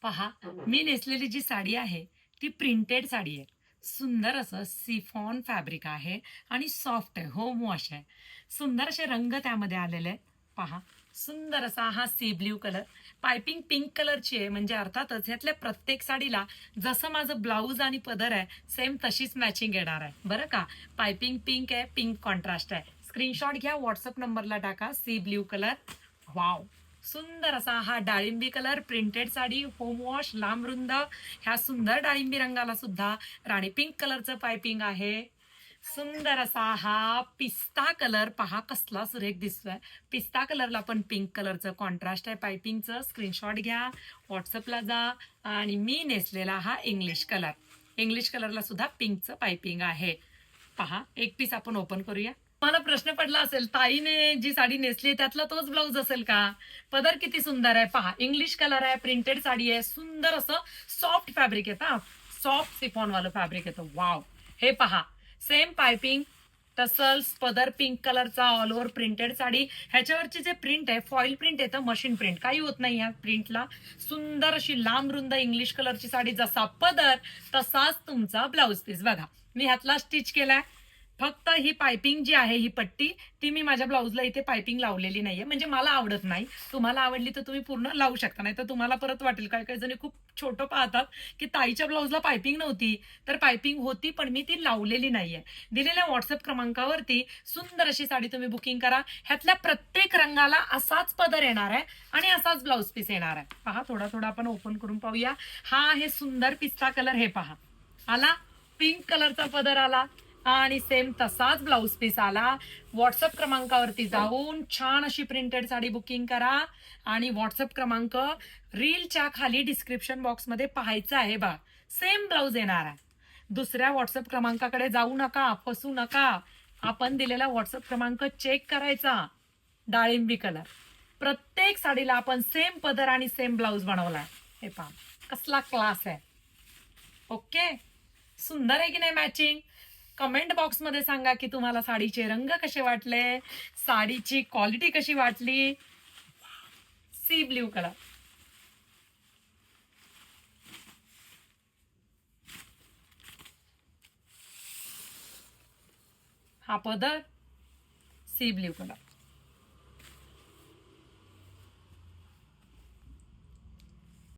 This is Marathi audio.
पहा, मी नेसलेली जी साडी आहे ती प्रिंटेड साडी आहे. सुंदर असं सिफॉन फॅब्रिक आहे आणि सॉफ्ट आहे, होम वॉश आहे. सुंदर असे रंग त्यामध्ये आलेले आहेत. पहा, सुंदर असा हा sea blue colour, piping pink कलरची आहे. म्हणजे अर्थातच ह्यातल्या प्रत्येक साडीला जसं माझं ब्लाऊज आणि पदर आहे सेम तशीच मॅचिंग येणार आहे बरं का. पायपिंग पिंक आहे, पिंक कॉन्ट्रास्ट आहे. स्क्रीनशॉट घ्या, व्हॉट्सअप नंबरला टाका. सी ब्ल्यू कलर, वाव, सुंदर असा हा डाळिंबी colour, printed sari, home wash, लांब रुंद. ह्या सुंदर डाळिंबी रंगाला सुद्धा राणी पिंक कलरचं पायपिंग आहे. सुंदर असा हा पिस्ता कलर, पहा कसला सुरेख दिसतोय. पिस्ता कलरला पण पिंक कलरचं कॉन्ट्रास्ट आहे पायपिंगचं. स्क्रीनशॉट घ्या, व्हॉट्सअपला जा. आणि मी नेसलेला हा इंग्लिश कलर, इंग्लिश कलरला सुद्धा पिंकचं पायपिंग आहे. पहा, एक पीस आपण ओपन करूया. मला प्रश्न पडला असेल, ताईने जी साडी नेसली त्यातला तोच ब्लाऊज असेल का? पदर किती सुंदर आहे पहा, इंग्लिश कलर आहे, प्रिंटेड साडी आहे, सुंदर असं सॉफ्ट फॅब्रिक येतं, सॉफ्ट सिफॉन वालं फॅब्रिक येतं. वाव, हे पहा, सेम पायपिंग, टसल्स, पदर पिंक कलरचा, ऑल ओव्हर प्रिंटेड साडी. ह्याच्यावरची जे प्रिंट आहे फॉईल प्रिंट येतं, मशीन प्रिंट, काही होत नाही ह्या प्रिंटला. सुंदर अशी लांब रुंद इंग्लिश कलरची साडी, जसा पदर तसाच तुमचा ब्लाऊज पीस. बघा, मी ह्यातला स्टिच केलाय. फक्त ही पायपिंग जी आहे, ही पट्टी, ती मी माझ्या ब्लाऊजला इथे पायपिंग लावलेली नाहीये, म्हणजे मला आवडत नाही. तुम्हाला आवडली तर तुम्ही पूर्ण लावू शकता, नाही तर तुम्हाला परत वाटेल. काही काही जणी खूप छोटं पाहतात की ताईच्या ब्लाऊजला पायपिंग नव्हती, तर पायपिंग होती पण मी ती लावलेली नाहीये. दिलेल्या व्हॉट्सअप क्रमांकावरती सुंदर अशी साडी तुम्ही बुकिंग करा. ह्यातल्या प्रत्येक रंगाला असाच पदर येणार आहे आणि असाच ब्लाऊज पीस येणार आहे. पहा, थोडा थोडा आपण ओपन करून पाहूया. हा आहे सुंदर पिस्ता कलर, हे पहा आला, पिंक कलरचा पदर आला आणि सेम तसाच ब्लाऊज पीस आला. व्हॉट्सअप क्रमांकावरती जाऊन छान अशी प्रिंटेड साडी बुकिंग करा. आणि व्हॉट्सअप क्रमांक रीलच्या खाली डिस्क्रिप्शन बॉक्समध्ये पाहायचा आहे बा. सेम ब्लाऊज येणार आहे. दुसऱ्या व्हॉट्सअप क्रमांकाकडे जाऊ नका, फसू नका. आपण दिलेला व्हॉट्सअप क्रमांक चेक करायचा. डाळिंबी कलर, प्रत्येक साडीला आपण सेम पदर आणि सेम ब्लाऊज बनवलाय. हे पहा कसला क्लास आहे. ओके, सुंदर आहे की नाही मॅचिंग? कमेंट बॉक्समध्ये सांगा की तुम्हाला साडीचे रंग कसे वाटले, साडीची क्वालिटी कशी वाटली. सी ब्ल्यू कलर, हा पदर, सी ब्ल्यू कलर.